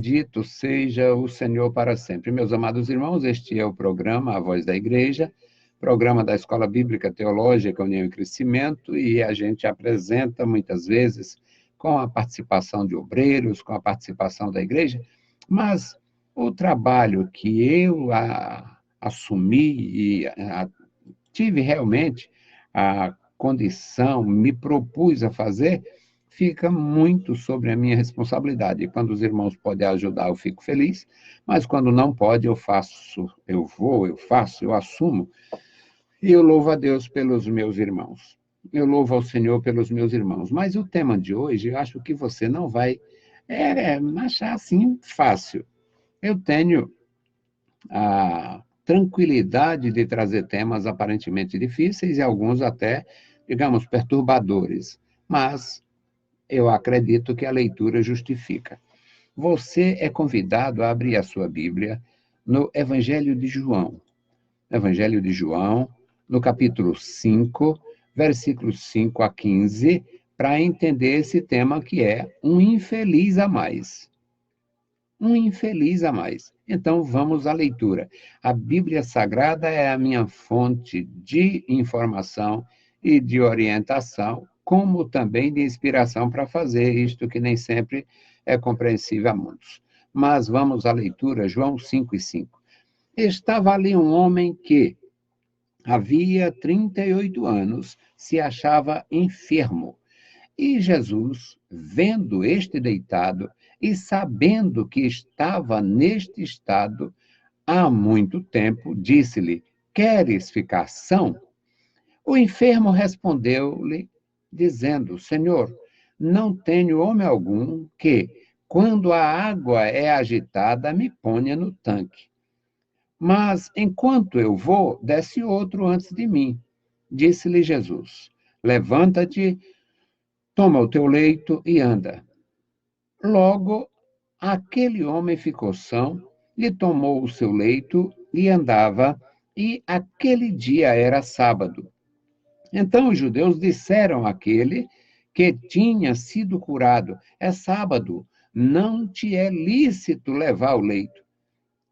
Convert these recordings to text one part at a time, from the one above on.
Dito seja o Senhor para sempre. Meus amados irmãos, este é o programa A Voz da Igreja, programa da Escola Bíblica Teológica União e Crescimento, e a gente apresenta muitas vezes com a participação de obreiros, com a participação da igreja, mas o trabalho que eu assumi e tive realmente a condição, me propus a fazer, fica muito sobre a minha responsabilidade. E quando os irmãos podem ajudar, eu fico feliz, mas quando não pode, eu faço, eu vou, eu faço, eu assumo, e eu louvo a Deus pelos meus irmãos. Eu louvo ao Senhor pelos meus irmãos. Mas o tema de hoje, eu acho que você não vai achar assim fácil. Eu tenho a tranquilidade de trazer temas aparentemente difíceis e alguns até, digamos, perturbadores. Mas eu acredito que a leitura justifica. Você é convidado a abrir a sua Bíblia no Evangelho de João. Evangelho de João, no capítulo 5, versículos 5 a 15, para entender esse tema que é um infeliz a mais. Um infeliz a mais. Então, vamos à leitura. A Bíblia Sagrada é a minha fonte de informação e de orientação, como também de inspiração para fazer isto que nem sempre é compreensível a muitos. Mas vamos à leitura, João 5 e 5. Estava ali um homem que havia 38 anos se achava enfermo. E Jesus, vendo este deitado e sabendo que estava neste estado há muito tempo, disse-lhe: Queres ficar são? O enfermo respondeu-lhe, dizendo: Senhor, não tenho homem algum que, quando a água é agitada, me ponha no tanque. Mas, enquanto eu vou, desce outro antes de mim. Disse-lhe Jesus: Levanta-te, toma o teu leito e anda. Logo, aquele homem ficou são, e tomou o seu leito e andava, e aquele dia era sábado. Então os judeus disseram àquele que tinha sido curado: É sábado, não te é lícito levar o leito.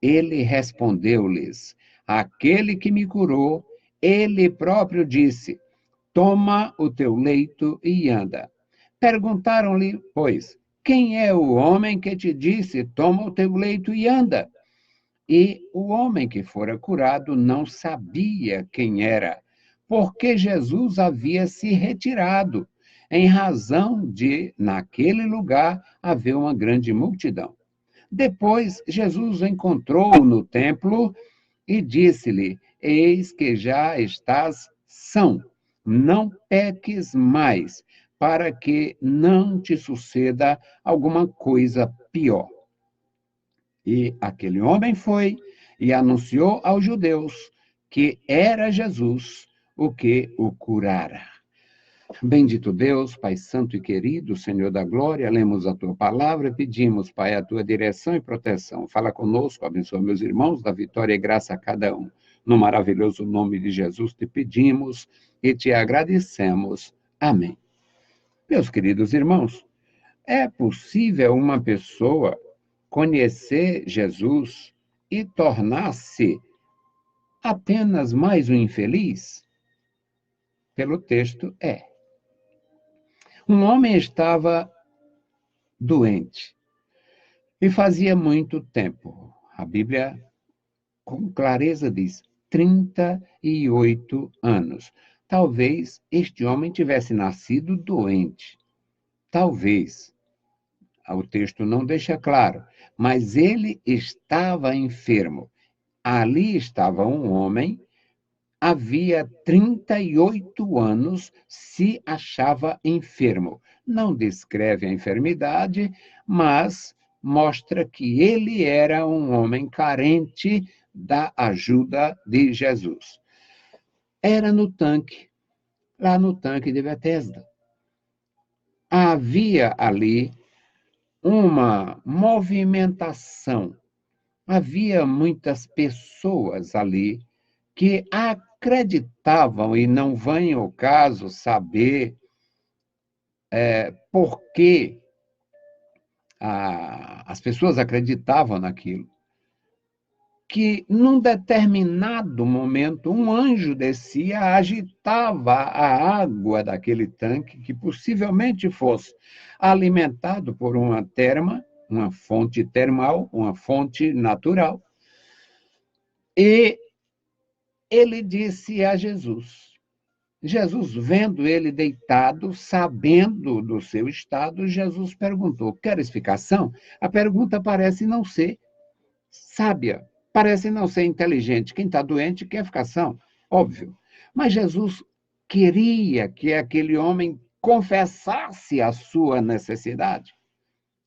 Ele respondeu-lhes: Aquele que me curou, ele próprio disse: Toma o teu leito e anda. Perguntaram-lhe, pois, quem é o homem que te disse: Toma o teu leito e anda? E o homem que fora curado não sabia quem era, porque Jesus havia se retirado, em razão de, naquele lugar, haver uma grande multidão. Depois, Jesus o encontrou no templo e disse-lhe: Eis que já estás são, não peques mais, para que não te suceda alguma coisa pior. E aquele homem foi e anunciou aos judeus que era Jesus o que o curara. Bendito Deus, Pai Santo e querido, Senhor da glória, lemos a tua palavra, pedimos, Pai, a tua direção e proteção. Fala conosco, abençoa meus irmãos, dá vitória e graça a cada um. No maravilhoso nome de Jesus te pedimos e te agradecemos. Amém. Meus queridos irmãos, é possível uma pessoa conhecer Jesus e tornar-se apenas mais um infeliz? Pelo texto, é. Um homem estava doente e fazia muito tempo. A Bíblia, com clareza, diz 38 anos. Talvez este homem tivesse nascido doente. Talvez. O texto não deixa claro, mas ele estava enfermo. Ali estava um homem, havia 38 anos, se achava enfermo. Não descreve a enfermidade, mas mostra que ele era um homem carente da ajuda de Jesus. Era no tanque, lá no tanque de Betesda. Havia ali uma movimentação. Havia muitas pessoas ali que acreditavam, e não vem ao caso saber por que as pessoas acreditavam naquilo, que num determinado momento um anjo descia, agitava a água daquele tanque, que possivelmente fosse alimentado por uma terma, uma fonte termal, uma fonte natural, e ele disse a Jesus. Jesus, vendo ele deitado, sabendo do seu estado, Jesus perguntou: quer explicação? A pergunta parece não ser sábia, parece não ser inteligente. Quem está doente quer explicação, óbvio. Mas Jesus queria que aquele homem confessasse a sua necessidade,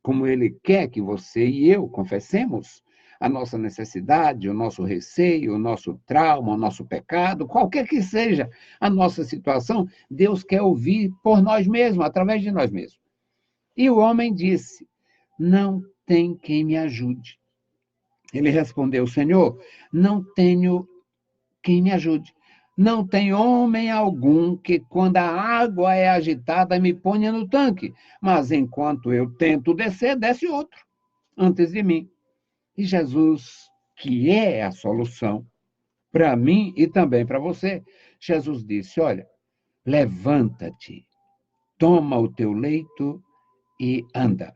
como ele quer que você e eu confessemos a nossa necessidade, o nosso receio, o nosso trauma, o nosso pecado, qualquer que seja a nossa situação, Deus quer ouvir por nós mesmos, através de nós mesmos. E o homem disse: não tem quem me ajude. Ele respondeu: Senhor, não tenho quem me ajude. Não tem homem algum que, quando a água é agitada, me ponha no tanque. Mas enquanto eu tento descer, desce outro antes de mim. E Jesus, que é a solução para mim e também para você, Jesus disse: olha, levanta-te, toma o teu leito e anda.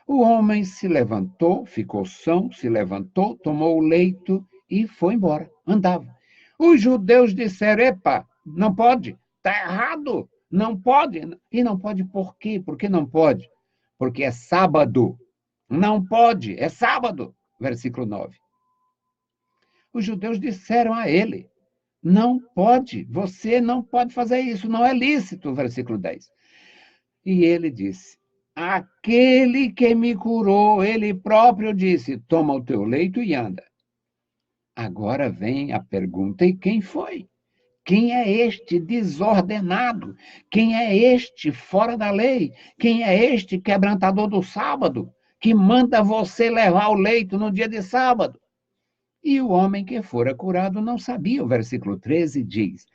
O homem se levantou, ficou são, se levantou, tomou o leito e foi embora, andava. Os judeus disseram: epa, não pode, está errado, não pode. E não pode por quê? Por que não pode? Porque é sábado. Não pode, é sábado. Versículo 9. Os judeus disseram a ele: não pode, você não pode fazer isso, não é lícito. Versículo 10. E ele disse: aquele que me curou, ele próprio disse: toma o teu leito e anda. Agora vem a pergunta: e quem foi? Quem é este desordenado? Quem é este fora da lei? Quem é este quebrantador do sábado, que manda você levar o leito no dia de sábado? E o homem que fora curado não sabia. O versículo 13 diz: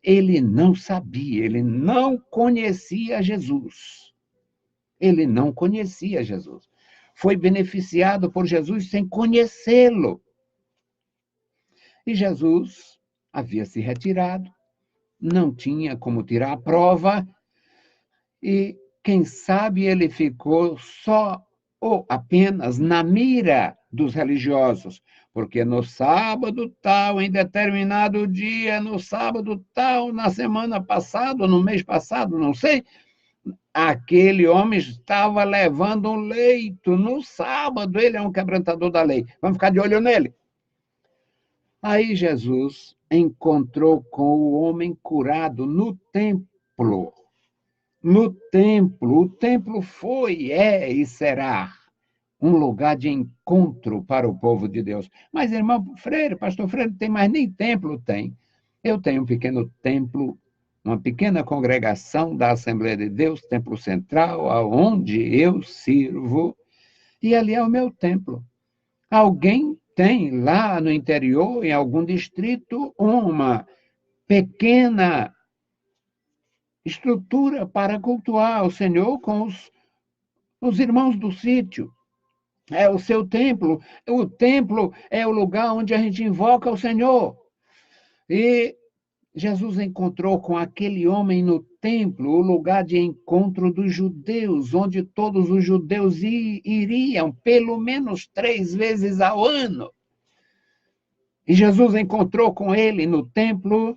ele não sabia, ele não conhecia Jesus. Ele não conhecia Jesus. Foi beneficiado por Jesus sem conhecê-lo. E Jesus havia se retirado, não tinha como tirar a prova, e quem sabe ele ficou só ou apenas na mira dos religiosos, porque no sábado tal, em determinado dia, no sábado tal, na semana passada, no mês passado, não sei, aquele homem estava levando um leito no sábado, ele é um quebrantador da lei. Vamos ficar de olho nele. Aí Jesus encontrou com o homem curado no templo. No templo. O templo foi, é e será um lugar de encontro para o povo de Deus. Mas, irmão Freire, pastor Freire, tem mais nem templo? Tem. Eu tenho um pequeno templo, uma pequena congregação da Assembleia de Deus, Templo Central, aonde eu sirvo, e ali é o meu templo. Alguém tem lá no interior, em algum distrito, uma pequena estrutura para cultuar o Senhor com os irmãos do sítio. É o seu templo. O templo é o lugar onde a gente invoca o Senhor. E Jesus encontrou com aquele homem no templo, o lugar de encontro dos judeus, onde todos os judeus iriam pelo menos 3 vezes ao ano. E Jesus encontrou com ele no templo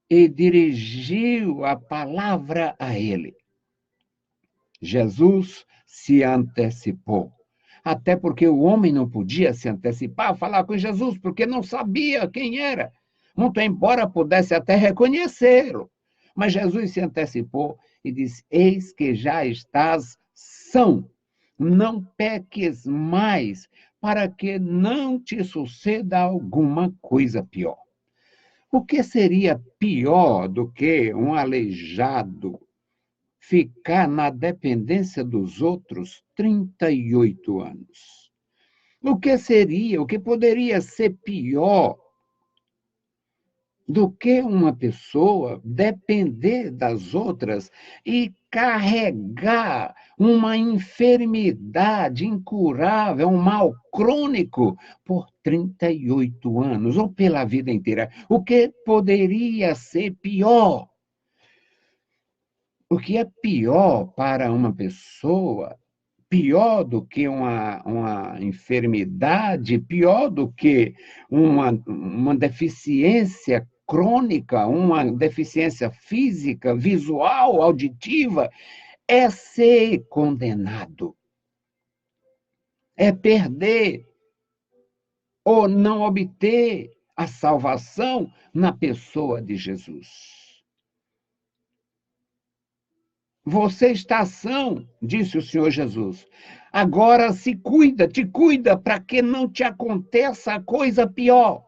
e dirigiu a palavra a ele. Jesus se antecipou. Até porque o homem não podia se antecipar a falar com Jesus, porque não sabia quem era. Muito embora pudesse até reconhecê-lo. Mas Jesus se antecipou e disse: eis que já estás são, não peques mais, para que não te suceda alguma coisa pior. O que seria pior do que um aleijado ficar na dependência dos outros 38 anos? O que poderia ser pior do que uma pessoa depender das outras e carregar uma enfermidade incurável, um mal crônico, por 38 anos, ou pela vida inteira. O que poderia ser pior? O que é pior para uma pessoa, pior do que uma enfermidade, pior do que uma deficiência crônica, uma deficiência física, visual, auditiva, é ser condenado, é perder ou não obter a salvação na pessoa de Jesus. Você está são, disse o Senhor Jesus. Agora se cuida, te cuida, para que não te aconteça a coisa pior.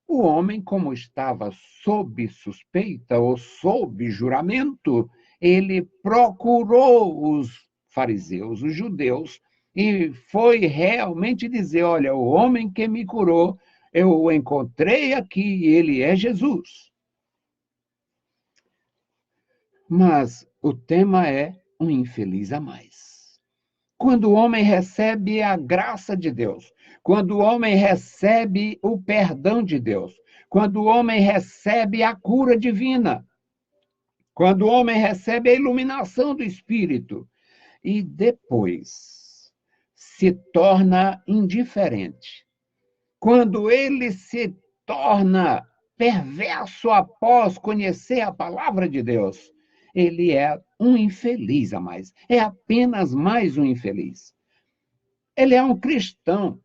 O homem, como estava sob suspeita ou sob juramento, ele procurou os fariseus, os judeus, e foi realmente dizer: olha, o homem que me curou, eu o encontrei aqui, ele é Jesus. Mas o tema é um infeliz a mais. Quando o homem recebe a graça de Deus, quando o homem recebe o perdão de Deus, quando o homem recebe a cura divina, quando o homem recebe a iluminação do Espírito, e depois se torna indiferente, quando ele se torna perverso após conhecer a palavra de Deus, ele é um infeliz a mais. É apenas mais um infeliz. Ele é um cristão.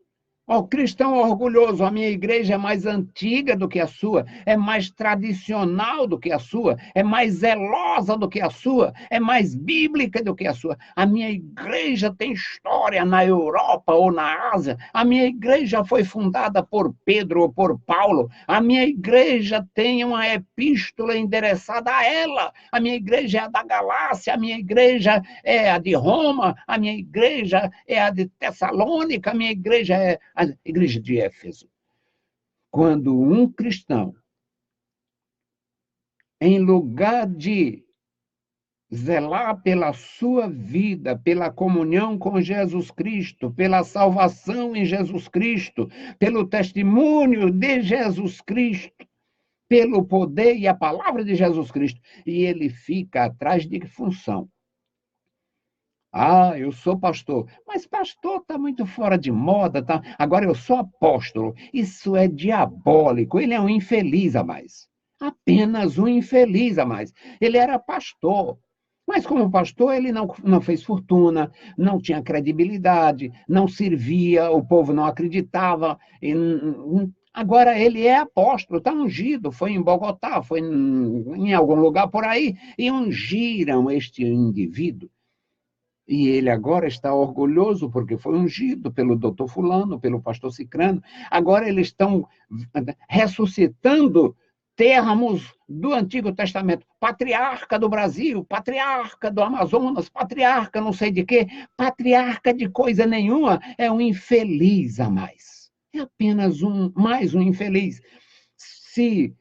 O cristão orgulhoso, a minha igreja é mais antiga do que a sua, é mais tradicional do que a sua, é mais zelosa do que a sua, é mais bíblica do que a sua. A minha igreja tem história na Europa ou na Ásia, a minha igreja foi fundada por Pedro ou por Paulo, a minha igreja tem uma epístola endereçada a ela, a minha igreja é a da Galácia, a minha igreja é a de Roma, a minha igreja é a de Tessalônica, a minha igreja é a igreja de Éfeso. Quando um cristão, em lugar de zelar pela sua vida, pela comunhão com Jesus Cristo, pela salvação em Jesus Cristo, pelo testemunho de Jesus Cristo, pelo poder e a palavra de Jesus Cristo, e ele fica atrás de função. Ah, eu sou pastor. Mas pastor está muito fora de moda, tá? Agora eu sou apóstolo. Isso é diabólico. Ele é um infeliz a mais. Apenas um infeliz a mais. Ele era pastor. Mas como pastor, ele não fez fortuna, não tinha credibilidade, não servia, o povo não acreditava. Agora ele é apóstolo, está ungido, foi em Bogotá, foi em algum lugar por aí, e ungiram este indivíduo. E ele agora está orgulhoso porque foi ungido pelo doutor fulano, pelo pastor Cicrano. Agora eles estão ressuscitando termos do Antigo Testamento. Patriarca do Brasil, patriarca do Amazonas, patriarca não sei de quê, patriarca de coisa nenhuma, é um infeliz a mais. É apenas mais um infeliz. Se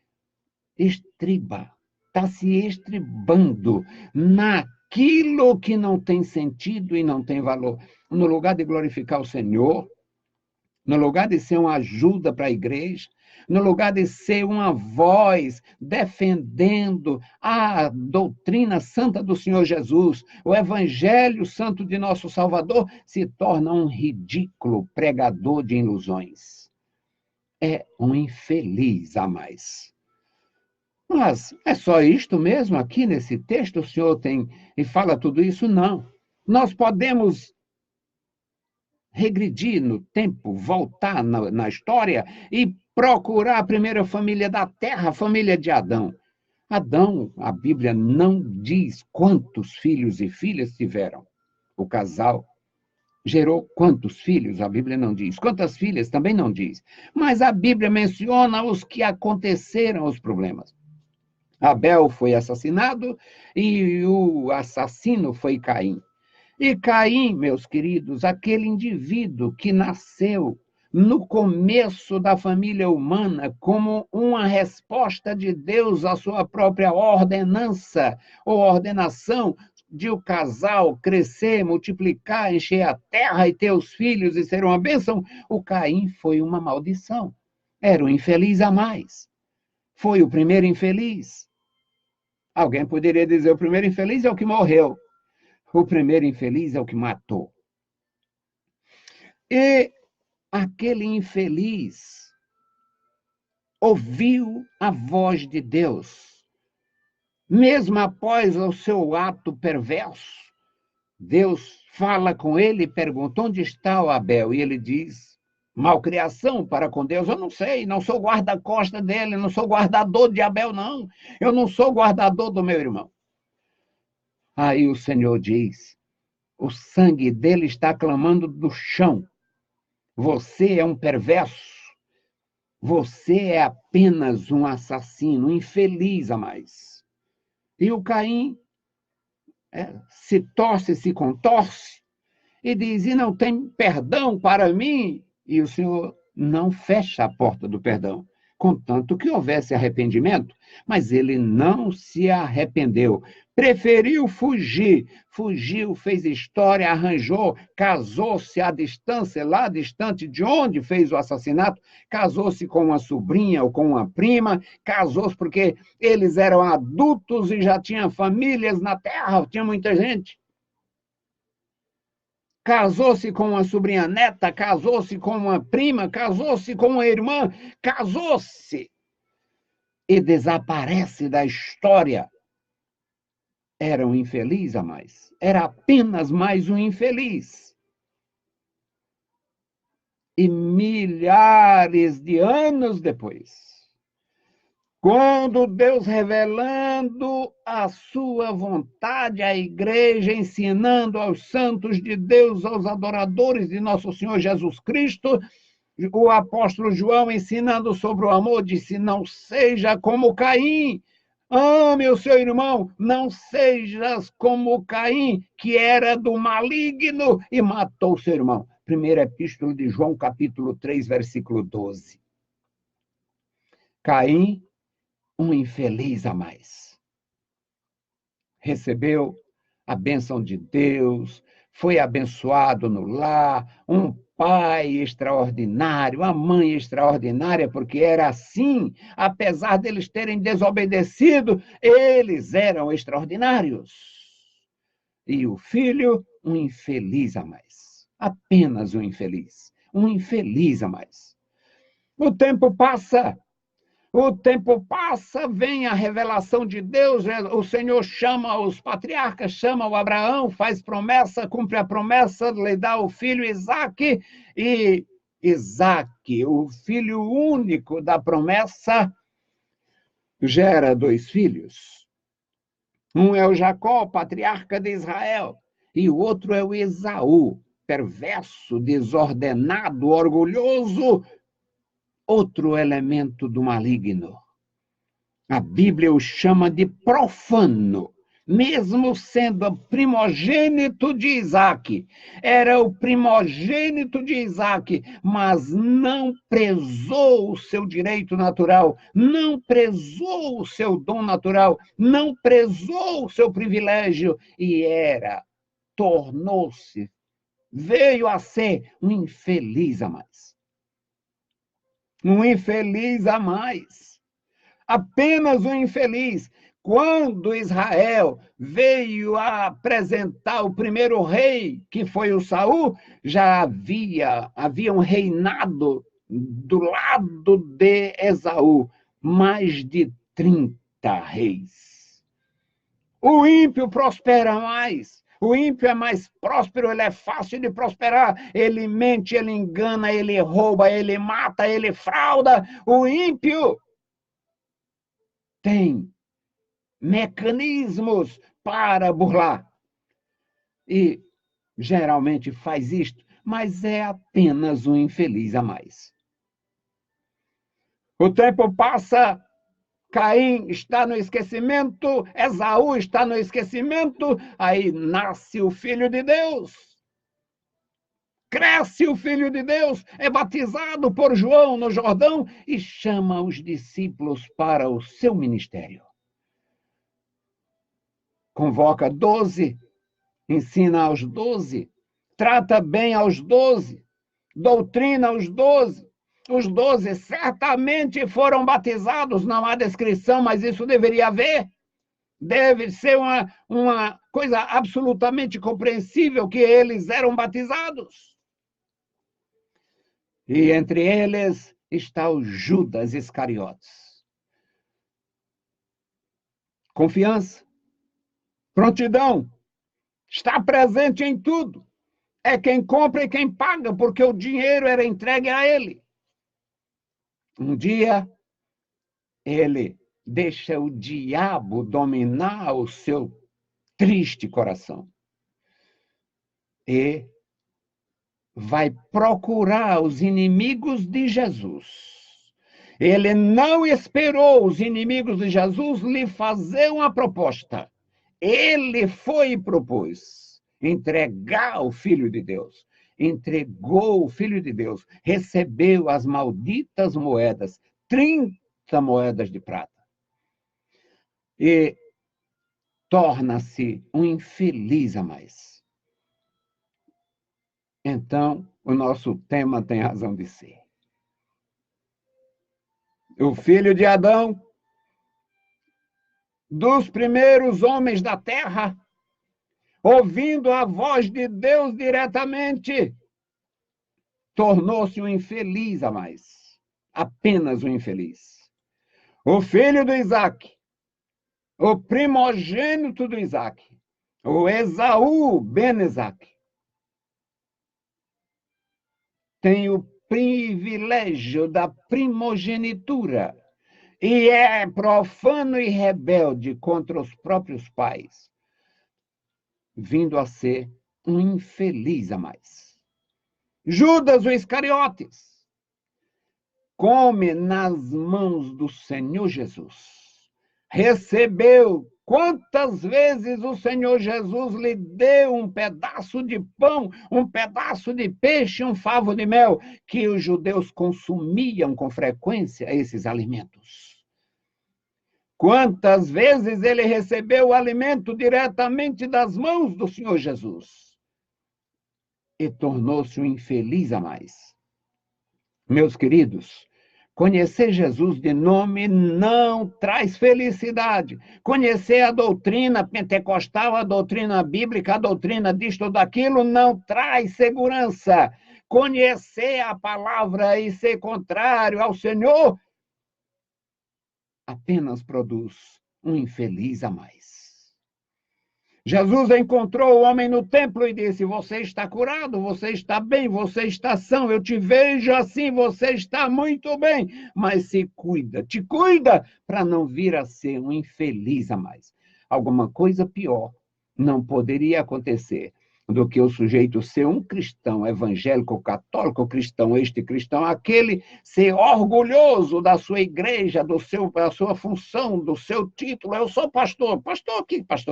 estriba, está se estribando naquilo que não tem sentido e não tem valor. No lugar de glorificar o Senhor, no lugar de ser uma ajuda para a igreja, no lugar de ser uma voz defendendo a doutrina santa do Senhor Jesus, o evangelho santo de nosso Salvador, se torna um ridículo pregador de ilusões. É um infeliz a mais. Mas é só isto mesmo aqui nesse texto? O senhor tem e fala tudo isso? Não. Nós podemos regredir no tempo, voltar na história e procurar a primeira família da Terra, a família de Adão. Adão, a Bíblia não diz quantos filhos e filhas tiveram. O casal gerou quantos filhos? A Bíblia não diz. Quantas filhas? Também não diz. Mas a Bíblia menciona os que aconteceram os problemas. Abel foi assassinado e o assassino foi Caim. E Caim, meus queridos, aquele indivíduo que nasceu no começo da família humana como uma resposta de Deus à sua própria ordenança ou ordenação de o casal crescer, multiplicar, encher a terra e ter os filhos e ser uma bênção, o Caim foi uma maldição. Era um infeliz a mais. Foi o primeiro infeliz. Alguém poderia dizer, o primeiro infeliz é o que morreu. O primeiro infeliz é o que matou. E aquele infeliz ouviu a voz de Deus. Mesmo após o seu ato perverso, Deus fala com ele e pergunta, onde está o Abel? E ele diz, malcriação para com Deus, eu não sei, não sou guarda-costa dele, não sou guardador de Abel, não. Eu não sou guardador do meu irmão. Aí o Senhor diz, o sangue dele está clamando do chão. Você é um perverso. Você é apenas um assassino, um infeliz a mais. E o Caim se torce, se contorce e diz, e não tem perdão para mim? E o Senhor não fecha a porta do perdão, contanto que houvesse arrependimento, mas ele não se arrependeu. Preferiu fugir, fugiu, fez história, arranjou, casou-se à distância, lá distante de onde fez o assassinato, casou-se com uma sobrinha ou com uma prima, casou-se porque eles eram adultos e já tinham famílias na terra, tinha muita gente. Casou-se com uma sobrinha neta, casou-se com uma prima, casou-se com uma irmã, casou-se e desaparece da história. Era um infeliz a mais. Era apenas mais um infeliz. E milhares de anos depois, quando Deus revelando a sua vontade à igreja, ensinando aos santos de Deus, aos adoradores de nosso Senhor Jesus Cristo, o apóstolo João ensinando sobre o amor, disse, não seja como Caim, ame o seu irmão, não sejas como Caim, que era do maligno e matou seu irmão. Primeira epístola de João, capítulo 3, versículo 12. Caim, um infeliz a mais. Recebeu a bênção de Deus, foi abençoado no lar, um pai extraordinário, uma mãe extraordinária, porque era assim, apesar deles terem desobedecido, eles eram extraordinários. E o filho, um infeliz a mais. Apenas um infeliz a mais. O tempo passa, vem a revelação de Deus, o Senhor chama os patriarcas, chama o Abraão, faz promessa, cumpre a promessa, lhe dá o filho Isaque, e Isaque, o filho único da promessa, gera 2 filhos. Um é o Jacó, patriarca de Israel, e o outro é o Esaú, perverso, desordenado, orgulhoso, outro elemento do maligno. A Bíblia o chama de profano, mesmo sendo primogênito de Isaque. Era o primogênito de Isaque, mas não prezou o seu direito natural, não prezou o seu dom natural, não prezou o seu privilégio e tornou-se, veio a ser um infeliz a mais. Um infeliz a mais. Apenas um infeliz. Quando Israel veio a apresentar o primeiro rei, que foi o Saul, já havia um reinado do lado de Esaú, mais de 30 reis. O ímpio prospera mais. O ímpio é mais próspero, ele é fácil de prosperar. Ele mente, ele engana, ele rouba, ele mata, ele frauda. O ímpio tem mecanismos para burlar. E geralmente faz isto, mas é apenas um infeliz a mais. O tempo passa, Caim está no esquecimento, Esaú está no esquecimento, aí nasce o Filho de Deus. Cresce o Filho de Deus, é batizado por João no Jordão e chama os discípulos para o seu ministério. Convoca 12, ensina aos 12, trata bem aos 12, doutrina aos 12. Os 12 certamente foram batizados, não há descrição, mas isso deveria haver. Deve ser uma coisa absolutamente compreensível que eles eram batizados. E entre eles está o Judas Iscariotes. Confiança, prontidão, está presente em tudo. É quem compra e quem paga, porque o dinheiro era entregue a ele. Um dia, ele deixa o diabo dominar o seu triste coração e vai procurar os inimigos de Jesus. Ele não esperou os inimigos de Jesus lhe fazer uma proposta. Ele foi e propôs entregar o Filho de Deus. Entregou o Filho de Deus. Recebeu as malditas moedas, 30 moedas de prata. E torna-se um infeliz a mais. Então, o nosso tema tem razão de ser. O filho de Adão, dos primeiros homens da terra, ouvindo a voz de Deus diretamente, tornou-se um infeliz a mais. Apenas um infeliz. O filho do Isaac, o primogênito do Isaac, o Esaú ben Isaac, tem o privilégio da primogenitura e é profano e rebelde contra os próprios pais, vindo a ser um infeliz a mais. Judas, o Iscariotes, come nas mãos do Senhor Jesus. Recebeu. Quantas vezes o Senhor Jesus lhe deu um pedaço de pão, um pedaço de peixe, um favo de mel, que os judeus consumiam com frequência esses alimentos. Quantas vezes ele recebeu o alimento diretamente das mãos do Senhor Jesus e tornou-se um infeliz a mais. Meus queridos, conhecer Jesus de nome não traz felicidade. Conhecer a doutrina pentecostal, a doutrina bíblica, a doutrina disto ou daquilo não traz segurança. Conhecer a palavra e ser contrário ao Senhor apenas produz um infeliz a mais. Jesus encontrou o homem no templo e disse: você está curado, você está bem, você está são, eu te vejo assim, você está muito bem, mas se cuida, te cuida para não vir a ser um infeliz a mais. Alguma coisa pior não poderia acontecer do que o sujeito ser um cristão evangélico, católico, cristão este, cristão aquele, ser orgulhoso da sua igreja, da sua função, do seu título. Eu sou pastor. Pastor,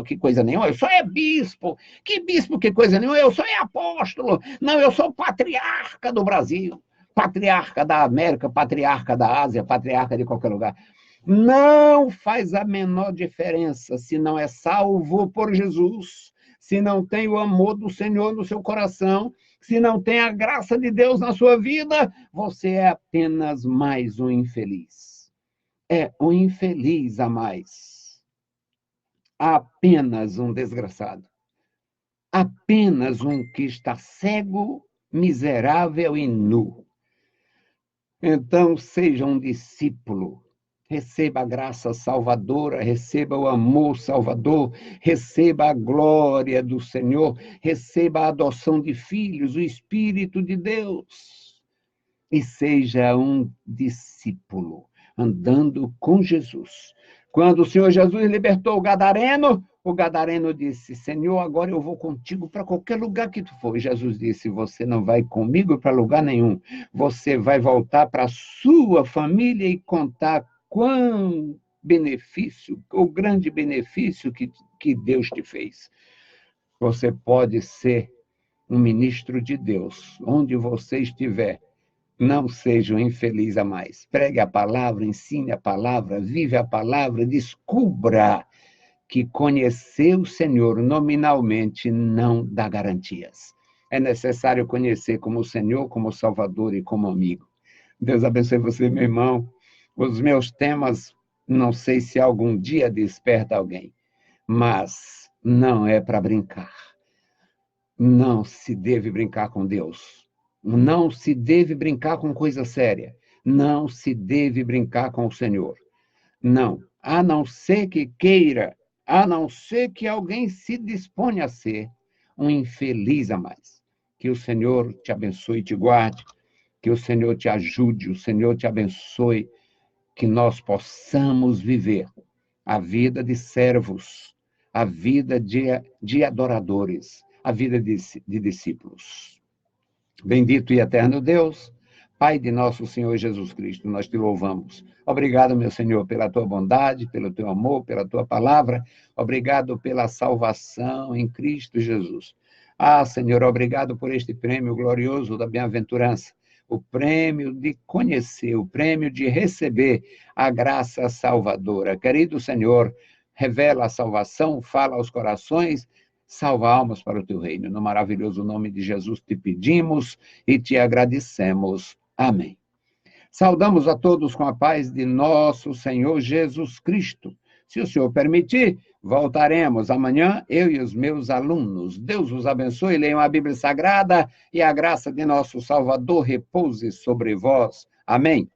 que coisa nenhuma. Eu sou bispo. Que coisa nenhuma. Eu sou apóstolo. Não, eu sou patriarca do Brasil, patriarca da América, patriarca da Ásia, patriarca de qualquer lugar. Não faz a menor diferença se não é salvo por Jesus, se não tem o amor do Senhor no seu coração, se não tem a graça de Deus na sua vida, você é apenas mais um infeliz. É um infeliz a mais. Apenas um desgraçado. Apenas um que está cego, miserável e nu. Então, seja um discípulo. Receba a graça salvadora, receba o amor salvador, receba a glória do Senhor, receba a adoção de filhos, o Espírito de Deus. E seja um discípulo, andando com Jesus. Quando o Senhor Jesus libertou o Gadareno disse: Senhor, agora eu vou contigo para qualquer lugar que tu for. E Jesus disse: você não vai comigo para lugar nenhum. Você vai voltar para a sua família e contar quão benefício, o grande benefício que Deus te fez. Você pode ser um ministro de Deus. Onde você estiver, não seja um infeliz a mais. Pregue a palavra, ensine a palavra, vive a palavra, descubra que conhecer o Senhor nominalmente não dá garantias. É necessário conhecer como Senhor, como Salvador e como amigo. Deus abençoe você, meu irmão. Os meus temas, não sei se algum dia desperta alguém, mas não é para brincar. Não se deve brincar com Deus. Não se deve brincar com coisa séria. Não se deve brincar com o Senhor. Não. A não ser que queira, a não ser que alguém se disponha a ser um infeliz a mais. Que o Senhor te abençoe e te guarde. Que o Senhor te ajude, o Senhor te abençoe. Que nós possamos viver a vida de servos, a vida de adoradores, a vida de discípulos. Bendito e eterno Deus, Pai de nosso Senhor Jesus Cristo, nós te louvamos. Obrigado, meu Senhor, pela tua bondade, pelo teu amor, pela tua palavra. Obrigado pela salvação em Cristo Jesus. Ah, Senhor, obrigado por este prêmio glorioso da bem-aventurança, o prêmio de conhecer, o prêmio de receber a graça salvadora. Querido Senhor, revela a salvação, fala aos corações, salva almas para o teu reino. No maravilhoso nome de Jesus te pedimos e te agradecemos. Amém. Saudamos a todos com a paz de nosso Senhor Jesus Cristo. Se o Senhor permitir, voltaremos amanhã, eu e os meus alunos. Deus os abençoe, leiam a Bíblia Sagrada e a graça de nosso Salvador repouse sobre vós. Amém.